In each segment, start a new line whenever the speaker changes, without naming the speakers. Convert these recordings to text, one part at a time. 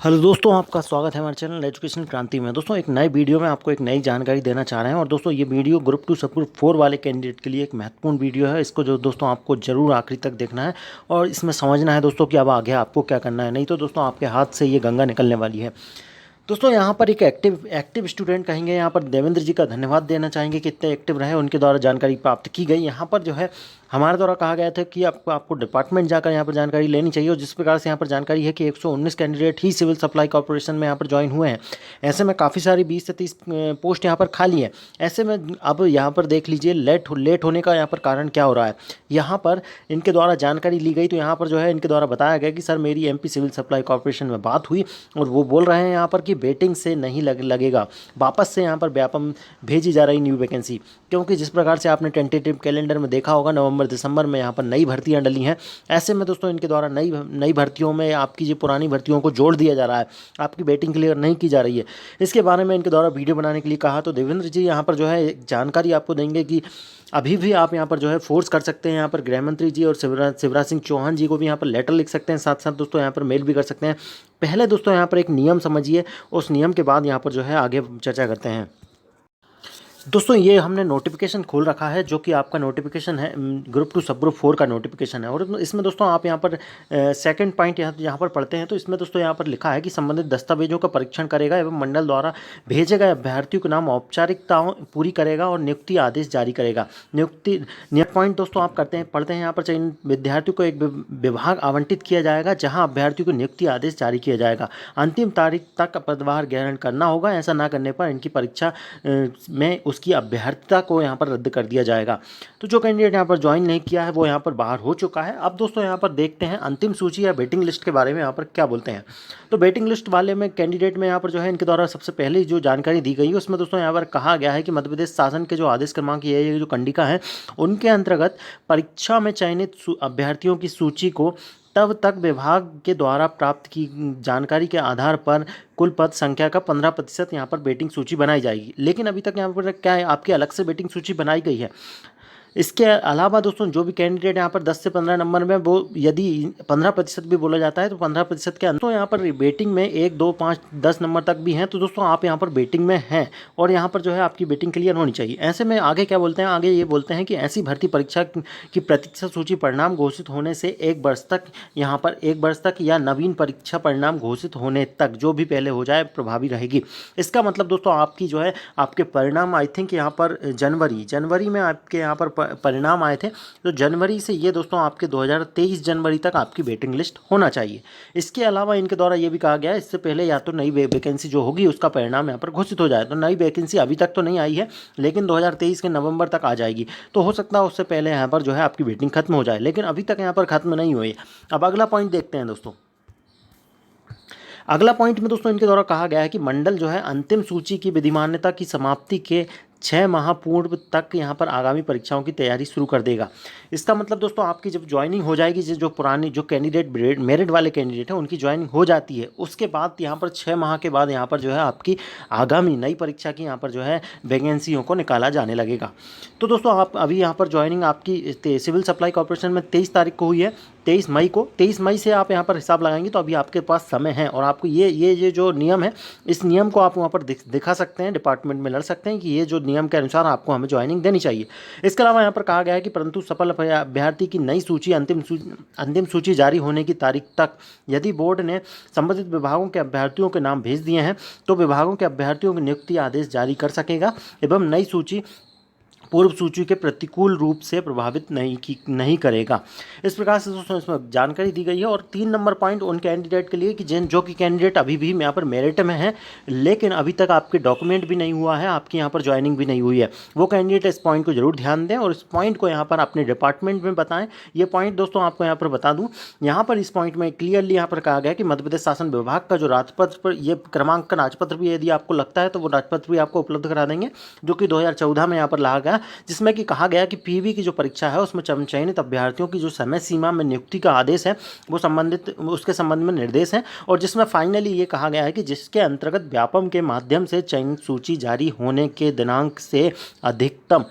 Hello दोस्तों, आपका स्वागत है हमारे चैनल एजुकेशन क्रांति में। दोस्तों, एक नए वीडियो में आपको एक नई जानकारी देना चाह रहे हैं। और दोस्तों, ये वीडियो ग्रुप 2 सब ग्रुप 4 वाले कैंडिडेट के लिए एक महत्वपूर्ण वीडियो है। इसको जो दोस्तों आपको जरूर आखिरी तक देखना है और इसमें समझना है दोस्तों कि अब आगे आपको क्या करना है। नहीं तो दोस्तों आपके हाथ से ये गंगा निकलने वाली है। दोस्तों, यहाँ पर एक एक्टिव स्टूडेंट कहेंगे, यहाँ पर देवेंद्र जी का धन्यवाद देना चाहेंगे कि इतने एक्टिव रहे, उनके द्वारा जानकारी प्राप्त की गई। यहाँ पर जो है हमारे द्वारा कहा गया था कि आपको डिपार्टमेंट जाकर यहाँ पर जानकारी लेनी चाहिए। और जिस प्रकार से यहाँ पर जानकारी है कि 119 कैंडिडेट ही सिविल सप्लाई कॉर्पोरेशन में यहाँ पर ज्वाइन हुए हैं। ऐसे में काफ़ी सारी 20 से 30 पोस्ट यहाँ पर खाली है। ऐसे में अब यहाँ पर देख लीजिए लेट होने का यहाँ पर कारण क्या हो रहा है। यहाँ पर इनके द्वारा जानकारी ली गई तो यहाँ पर जो है इनके द्वारा बताया गया कि सर, मेरी एमपी सिविल सप्लाई कॉर्पोरेशन में बात हुई और वो बोल रहे हैं यहाँ पर कि वेटिंग से नहीं लगेगा, वापस से यहाँ पर व्यापम भेजी जा रही न्यू वैकेंसी। क्योंकि जिस प्रकार से आपने टेंटेटिव कैलेंडर में देखा होगा, नवंबर दिसंबर में यहाँ पर नई भर्तियां डली हैं। ऐसे में दोस्तों इनके द्वारा नई भर्तियों में आपकी जो पुरानी भर्तियों को जोड़ दिया जा रहा है, आपकी वेटिंग क्लियर नहीं की जा रही है। इसके बारे में इनके द्वारा वीडियो बनाने के लिए कहा तो देवेंद्र जी यहाँ पर जो है जानकारी आपको देंगे कि अभी भी आप यहाँ पर जो है फोर्स कर सकते हैं। यहाँ पर गृह मंत्री जी और शिवराज सिंह चौहान जी को भी यहाँ पर लेटर लिख सकते हैं, साथ साथ दोस्तों यहाँ पर मेल भी कर सकते हैं। पहले दोस्तों यहाँ पर एक नियम समझिए, उस नियम के बाद यहाँ पर जो है आगे चर्चा करते हैं। दोस्तों, ये हमने नोटिफिकेशन खोल रखा है जो कि आपका नोटिफिकेशन है ग्रुप 2 सब ग्रुप 4 का नोटिफिकेशन है। और इसमें दोस्तों आप यहाँ पर सेकंड पॉइंट यहाँ पर पढ़ते हैं तो इसमें दोस्तों यहाँ पर लिखा है कि संबंधित दस्तावेजों का परीक्षण करेगा एवं मंडल द्वारा भेजे गए अभ्यर्थियों के नाम औपचारिकताओं पूरी करेगा और नियुक्ति आदेश जारी करेगा। पॉइंट दोस्तों आप पढ़ते हैं यहाँ पर चयन विद्यार्थियों को एक विभाग आवंटित किया जाएगा जहाँ अभ्यर्थियों को नियुक्ति आदेश जारी किया जाएगा। अंतिम तारीख तक पदभार ग्रहण करना होगा। ऐसा ना करने पर इनकी परीक्षा में उसकी अभ्यर्थता को यहाँ पर रद्द कर दिया जाएगा। तो जो कैंडिडेट यहाँ पर ज्वाइन नहीं किया है वो यहाँ पर बाहर हो चुका है। अब दोस्तों यहाँ पर देखते हैं अंतिम सूची या वेटिंग लिस्ट के बारे में यहाँ पर क्या बोलते हैं। तो वेटिंग लिस्ट वाले में कैंडिडेट में यहाँ पर जो है इनके द्वारा सबसे पहले जो जानकारी दी गई है उसमें दोस्तों यहाँ पर कहा गया है कि मध्य प्रदेश शासन के जो आदेश क्रमांक ये जो कंडिका है उनके अंतर्गत परीक्षा में चयनित अभ्यर्थियों की सूची को तब तक विभाग के द्वारा प्राप्त की जानकारी के आधार पर कुल पद संख्या का 15% यहाँ पर वेटिंग सूची बनाई जाएगी। लेकिन अभी तक यहाँ पर क्या है, आपकी अलग से वेटिंग सूची बनाई गई है। इसके अलावा दोस्तों जो भी कैंडिडेट यहाँ पर 10 से 15 नंबर में, वो यदि 15% भी बोला जाता है तो 15% के अंदर तो यहाँ पर वेटिंग में 1, 2, 5, 10 नंबर तक भी हैं। तो दोस्तों आप यहाँ पर वेटिंग में हैं और यहाँ पर जो है आपकी वेटिंग क्लियर होनी चाहिए। ऐसे में आगे क्या बोलते हैं, आगे ये बोलते हैं कि ऐसी भर्ती परीक्षा की प्रतीक्षा सूची परिणाम घोषित होने से 1 वर्ष तक, यहाँ पर 1 वर्ष तक या नवीन परीक्षा परिणाम घोषित होने तक जो भी पहले हो जाए प्रभावी रहेगी। इसका मतलब दोस्तों आपकी जो है आपके परिणाम आई थिंक यहाँ पर जनवरी में आपके यहाँ पर परिणाम आए थे। तो जनवरी से ये दोस्तों आपके 2023 जनवरी तक आपकी वेटिंग लिस्ट होना चाहिए। इसके अलावा इनके द्वारा ये भी कहा गया है इससे पहले या तो नई वैकेंसी जो होगी उसका परिणाम यहाँ पर घोषित हो जाए। तो नई वैकेंसी अभी तक तो नहीं आई है लेकिन 2023 के नवंबर तक आ जाएगी। तो हो सकता है उससे पहले यहाँ पर जो है आपकी वेटिंग खत्म हो जाए, लेकिन अभी तक यहाँ पर खत्म नहीं हुई। अब अगला पॉइंट देखते हैं दोस्तों। अगला पॉइंट में दोस्तों इनके द्वारा कहा गया है कि मंडल जो है अंतिम सूची की विधिमान्यता की समाप्ति के 6 माह पूर्व तक यहाँ पर आगामी परीक्षाओं की तैयारी शुरू कर देगा। इसका मतलब दोस्तों आपकी जब ज्वाइनिंग हो जाएगी, जो पुरानी जो कैंडिडेट मेरिट वाले कैंडिडेट हैं उनकी ज्वाइनिंग हो जाती है, उसके बाद यहाँ पर 6 माह के बाद यहाँ पर जो है आपकी आगामी नई परीक्षा की यहाँ पर जो है वैकेंसियों को निकाला जाने लगेगा। तो दोस्तों आप अभी यहाँ पर ज्वाइनिंग आपकी सिविल सप्लाई कॉर्पोरेशन में 23 तारीख को हुई है, 23 मई से आप यहाँ पर हिसाब लगाएंगे तो अभी आपके पास समय है। और आपको ये जो नियम है, इस नियम को आप वहाँ पर दिखा सकते हैं, डिपार्टमेंट में लड़ सकते हैं कि ये जो नियम के अनुसार आपको हमें ज्वाइनिंग देनी चाहिए। इसके अलावा यहाँ पर कहा गया है कि परंतु सफल अभ्यर्थी की नई सूची अंतिम सूची जारी होने की तारीख तक यदि बोर्ड ने संबंधित विभागों के अभ्यर्थियों के नाम भेज दिए हैं तो विभागों के अभ्यर्थियों की नियुक्ति आदेश जारी कर सकेगा एवं नई सूची पूर्व सूची के प्रतिकूल रूप से प्रभावित नहीं करेगा। इस प्रकार से दोस्तों इसमें जानकारी दी गई है। और 3 नंबर पॉइंट उन कैंडिडेट के लिए कि जो कि कैंडिडेट अभी भी यहाँ पर मेरिट में है लेकिन अभी तक आपके डॉक्यूमेंट भी नहीं हुआ है, आपकी यहाँ पर ज्वाइनिंग भी नहीं हुई है, वो कैंडिडेट इस पॉइंट को जरूर ध्यान दें और इस पॉइंट को यहाँ पर अपने डिपार्टमेंट में बताएं। ये पॉइंट दोस्तों आपको यहाँ पर बता दूँ, यहाँ पर इस पॉइंट में क्लियरली यहाँ पर कहा गया कि मध्य प्रदेश शासन विभाग का जो राजपत्र पर ये क्रमांकन राजपत्र भी यदि आपको लगता है तो वो राजपत्र भी आपको उपलब्ध करा देंगे, जो कि 2014 में यहाँ पर लाया गया, जिसमें कि कहा गया कि पीवी की जो परीक्षा है उसमें चयनित अभ्यर्थियों की जो समय सीमा में नियुक्ति का आदेश है वो उसके संबंध में निर्देश है। और जिसमें फाइनली ये कहा गया है कि जिसके अंतर्गत व्यापम के माध्यम से चयनित सूची जारी होने के दिनांक से अधिकतम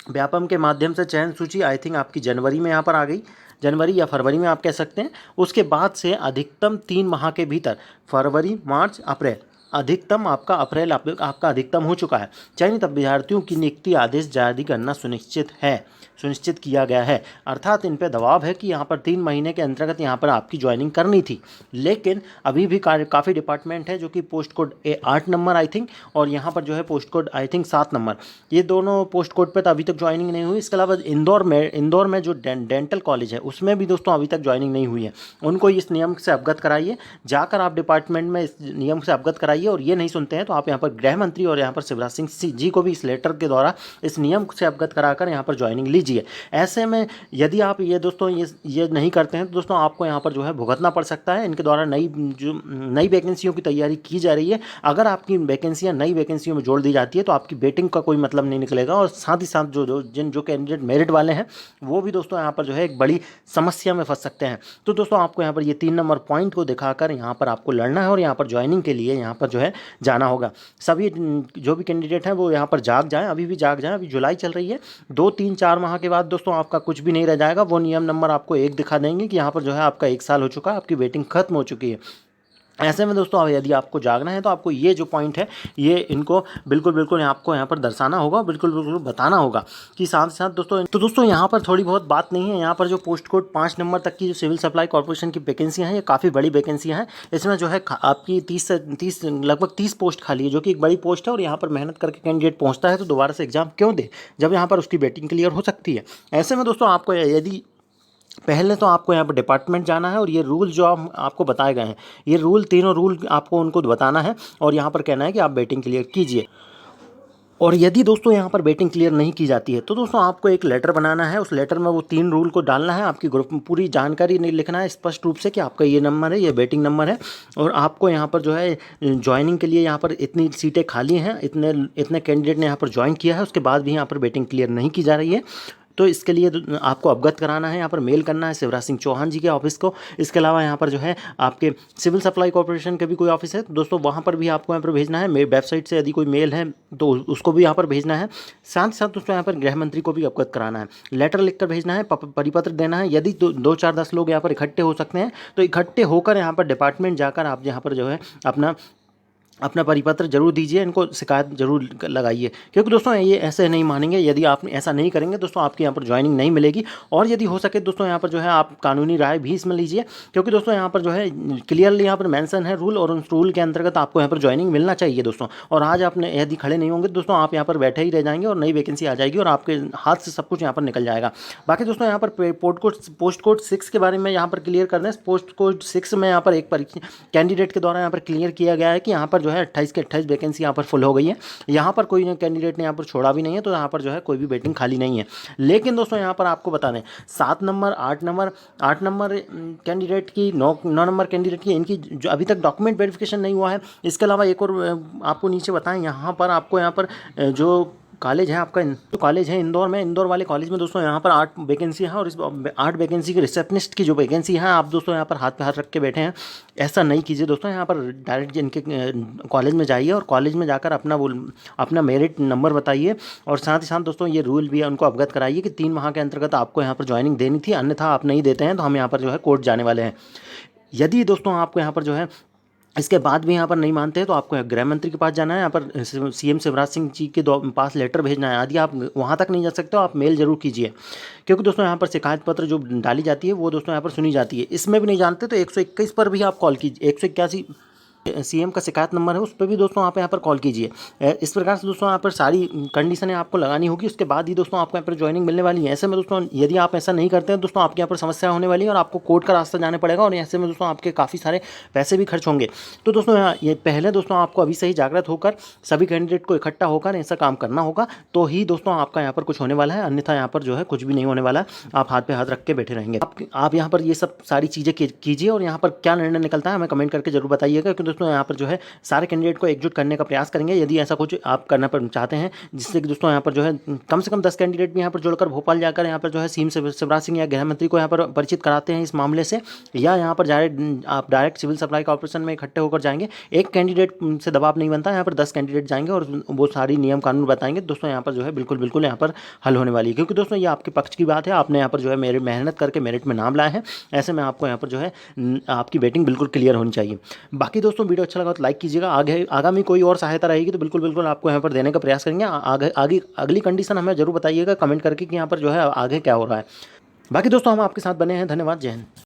व्यापम के माध्यम से चयन सूची आई थिंक आपकी जनवरी में यहाँ पर आ गई, जनवरी या फरवरी में आप कह सकते हैं। उसके बाद से अधिकतम 3 माह के भीतर, फरवरी, मार्च, अप्रैल, अधिकतम आपका अप्रैल आपका अधिकतम हो चुका है, चयनित अभ्यर्थियों की नियुक्ति आदेश जारी करना सुनिश्चित किया गया है। अर्थात इन पे दबाव है कि यहाँ पर 3 महीने के अंतर्गत यहाँ पर आपकी ज्वाइनिंग करनी थी, लेकिन अभी भी काफ़ी डिपार्टमेंट है जो कि post code 8 number I think, और यहाँ पर जो है post code I think 7 number, ये दोनों पोस्ट कोड पे तो अभी तक ज्वाइनिंग नहीं हुई। इसके अलावा इंदौर में जो डेंटल कॉलेज है उसमें भी दोस्तों अभी तक ज्वाइनिंग नहीं हुई है। उनको इस नियम से अवगत कराइए, जाकर आप डिपार्टमेंट में इस नियम से अवगत कराइए, और ये नहीं सुनते हैं तो आप यहाँ पर गृह मंत्री और यहाँ पर शिवराज सिंह जी को भी इस लेटर के द्वारा इस नियम से अवगत कराकर यहाँ पर ज्वाइनिंग लीजिए। ऐसे में यदि आप ये दोस्तों ये नहीं करते हैं तो दोस्तों आपको यहाँ पर जो है भुगतना पड़ सकता है। इनके द्वारा नई वैकेंसियों की तैयारी की जा रही है। अगर आपकी वैकेंसियाँ नई वैकेंसियों में जोड़ दी जाती है तो आपकी वेटिंग का कोई मतलब नहीं निकलेगा, और साथ ही साथ जो कैंडिडेट मेरिट वाले हैं वो भी दोस्तों यहाँ पर जो है एक बड़ी समस्या में फंस सकते हैं। तो दोस्तों आपको यहाँ पर ये 3 नंबर पॉइंट को दिखाकर यहाँ पर आपको लड़ना है और यहाँ पर ज्वाइनिंग के लिए यहाँ पर जो है जाना होगा। सभी जो भी कैंडिडेट हैं वो यहाँ पर जाग जाएं, अभी भी जाग जाएं। अभी जुलाई चल रही है, 2, 3, 4 माह के बाद दोस्तों आपका कुछ भी नहीं रह जाएगा। वो नियम नंबर आपको 1 दिखा देंगे कि यहाँ पर जो है आपका 1 साल हो चुका है, आपकी वेटिंग खत्म हो चुकी है। ऐसे में दोस्तों अब यदि आपको जागना है तो आपको ये जो पॉइंट है ये इनको बिल्कुल आपको यहाँ पर दर्शाना होगा, बिल्कुल बताना होगा कि साथ दोस्तों यहाँ पर थोड़ी बहुत बात नहीं है। यहाँ पर जो पोस्ट कोड 5 नंबर तक की जो सिविल सप्लाई कॉर्पोरेशन की वैकेंसियाँ हैं ये काफ़ी बड़ी वैकेंसियाँ हैं। इसमें जो है आपकी 30 लगभग 30 पोस्ट खाली है, जो कि एक बड़ी पोस्ट है, और यहाँ पर मेहनत करके कैंडिडेट पहुँचता है तो दोबारा से एग्जाम क्यों दे जब यहाँ पर उसकी वेटिंग क्लियर हो सकती है। ऐसे में दोस्तों आपको यदि पहले तो आपको यहाँ पर डिपार्टमेंट जाना है और ये रूल जो आपको बताए गए हैं, ये तीनों रूल आपको उनको बताना है और यहाँ पर कहना है कि आप वेटिंग क्लियर कीजिए। और यदि दोस्तों यहाँ पर वेटिंग क्लियर नहीं की जाती है तो दोस्तों आपको एक लेटर बनाना है, उस लेटर में वो 3 रूल को डालना है, आपकी ग्रुप में पूरी जानकारी नहीं लिखना है स्पष्ट रूप से कि आपका ये नंबर है, ये वेटिंग नंबर है, और आपको यहाँ पर जो है ज्वाइनिंग के लिए यहाँ पर इतनी सीटें खाली हैं, इतने कैंडिडेट ने यहाँ पर ज्वाइन किया है, उसके बाद भी यहाँ पर वेटिंग क्लियर नहीं की जा रही है। तो इसके लिए आपको अवगत कराना है, यहाँ पर मेल करना है शिवराज सिंह चौहान जी के ऑफिस को। इसके अलावा यहाँ पर जो है आपके सिविल सप्लाई कॉर्पोरेशन के भी कोई ऑफिस है तो दोस्तों वहाँ पर भी आपको यहाँ पर भेजना है। मेरी वेबसाइट से यदि कोई मेल है तो उसको भी यहाँ पर भेजना है। साथ ही साथ दोस्तों यहाँ पर गृह मंत्री को भी अवगत कराना है, लेटर लिखकर भेजना है, परिपत्र देना है। यदि 2, 4, 10 लोग यहाँ पर इकट्ठे हो सकते हैं तो इकट्ठे होकर यहाँ पर डिपार्टमेंट जाकर आप यहाँ पर जो है अपना परिपत्र जरूर दीजिए, इनको शिकायत जरूर लगाइए, क्योंकि दोस्तों ये ऐसे नहीं मानेंगे। यदि आप ऐसा नहीं करेंगे दोस्तों आपके यहाँ पर ज्वाइनिंग नहीं मिलेगी। और यदि हो सके दोस्तों यहाँ पर जो है आप कानूनी राय भी इसमें लीजिए, क्योंकि दोस्तों यहाँ पर जो है क्लियरली यहाँ पर मेंशन है रूल, और उस रूल के अंतर्गत आपको यहाँ पर ज्वाइनिंग मिलना चाहिए दोस्तों। और आज आपने यदि खड़े नहीं होंगे दोस्तों आप यहाँ पर बैठे ही रह जाएंगे और नई वैकेंसी आ जाएगी और आपके हाथ से सब कुछ यहाँ पर निकल जाएगा। बाकी दोस्तों यहाँ पर पोस्ट कोड 6 के बारे में यहाँ पर क्लियर कर दें। पोस्ट कोड 6 में यहाँ पर एक कैंडिडेट के द्वारा यहाँ पर क्लियर किया गया है कि यहाँ पर जो है 28 के 28 वैकेंसी यहाँ पर फुल हो गई है। यहाँ पर कोई कैंडिडेट ने यहाँ पर छोड़ा भी नहीं है, तो यहाँ पर जो है कोई भी वेटिंग खाली नहीं है। लेकिन दोस्तों यहाँ पर आपको बता दें 7 नंबर 8 नंबर कैंडिडेट की 9 नंबर कैंडिडेट की इनकी जो अभी तक डॉक्यूमेंट वेरिफिकेशन नहीं हुआ है। इसके अलावा एक और आपको नीचे बताएं, यहाँ पर आपको यहाँ पर जो कॉलेज है आपका, जो कॉलेज है इंदौर में, इंदौर वाले कॉलेज में दोस्तों यहाँ पर 8 वैकेंसी है, और इस 8 वैकेंसी के रिसेप्शनिस्ट की जो वैकेंसी है आप दोस्तों यहाँ पर हाथ पे हाथ रख के बैठे हैं। ऐसा नहीं कीजिए दोस्तों, यहाँ पर डायरेक्ट इनके कॉलेज में जाइए और कॉलेज में जाकर अपना मेरिट नंबर बताइए, और साथ ही साथ दोस्तों ये रूल भी है उनको अवगत कराइए कि 3 माह के अंतर्गत आपको यहाँ पर ज्वाइनिंग देनी थी, अन्यथा आप नहीं देते हैं तो हम यहाँ पर जो है कोर्ट जाने वाले हैं। यदि दोस्तों आपको यहाँ पर जो है इसके बाद भी यहाँ पर नहीं मानते हैं तो आपको गृह मंत्री के पास जाना है, यहाँ पर सीएम शिवराज सिंह जी के पास लेटर भेजना है। यदि आप वहाँ तक नहीं जा सकते हो आप मेल जरूर कीजिए, क्योंकि दोस्तों यहाँ पर शिकायत पत्र जो डाली जाती है वो दोस्तों यहाँ पर सुनी जाती है। इसमें भी नहीं जानते तो 121 पर भी आप कॉल कीजिए, 181 सीएम का शिकायत नंबर है, उस पर भी दोस्तों आप यहाँ पर कॉल कीजिए। इस प्रकार से दोस्तों यहाँ पर सारी कंडीशनें आपको लगानी होगी, उसके बाद ही दोस्तों आपको यहाँ पर ज्वाइनिंग मिलने वाली है। ऐसे में दोस्तों यदि आप ऐसा नहीं करते हैं दोस्तों आपके यहाँ पर समस्या होने वाली है और आपको कोर्ट का रास्ता जाना पड़ेगा, और ऐसे में दोस्तों आपके काफ़ी सारे पैसे भी खर्च होंगे। तो दोस्तों ये पहले दोस्तों आपको अभी से ही जागृत होकर सभी कैंडिडेट को इकट्ठा होकर ऐसा काम करना होगा, तो ही दोस्तों आपका यहाँ पर कुछ होने वाला है, अन्यथा यहाँ पर जो है कुछ भी नहीं होने वाला है। आप हाथ पे हाथ रख के बैठे रहेंगे। आप यहाँ पर ये सब सारी चीज़ें कीजिए, और यहाँ पर क्या निर्णय निकलता है हमें कमेंट करके जरूर बताइएगा, क्योंकि दोस्तों यहाँ पर जो है सारे कैंडिडेट को एकजुट करने का प्रयास करेंगे, यदि ऐसा कुछ आप करना पर चाहते हैं, जिससे कि दोस्तों यहाँ पर जो है कम से कम 10 कैंडिडेट भी यहाँ पर जुड़कर भोपाल जाकर यहाँ पर जो है सीएम शिवराज सिंह या गृह मंत्री को यहाँ पर परिचित कराते हैं इस मामले से, या यहाँ पर आप डायरेक्ट सिविल सप्लाई कॉर्पोरेशन में इकट्ठे होकर जाएंगे। एक कैंडिडेट से दबाव नहीं बनता, यहाँ पर 10 कैंडिडेट जाएंगे और वो सारी नियम कानून बताएंगे। दोस्तों यहाँ पर जो है बिल्कुल यहाँ पर हल होने वाली है, क्योंकि दोस्तों ये आपके पक्ष की बात है, आपने यहाँ पर जो है मेरे मेहनत करके मेरिट में नाम लाए हैं, ऐसे में आपको यहाँ पर जो है आपकी वेटिंग बिल्कुल क्लियर होनी चाहिए। बाकी दोस्तों वीडियो अच्छा लगा तो लाइक कीजिएगा, आगामी कोई और सहायता रहेगी तो बिल्कुल आपको यहाँ पर देने का प्रयास करेंगे। आगे अगली कंडीशन हमें जरूर बताइएगा कमेंट करके कि यहाँ पर जो है आगे क्या हो रहा है। बाकी दोस्तों हम आपके साथ बने हैं। धन्यवाद, जय हिंद।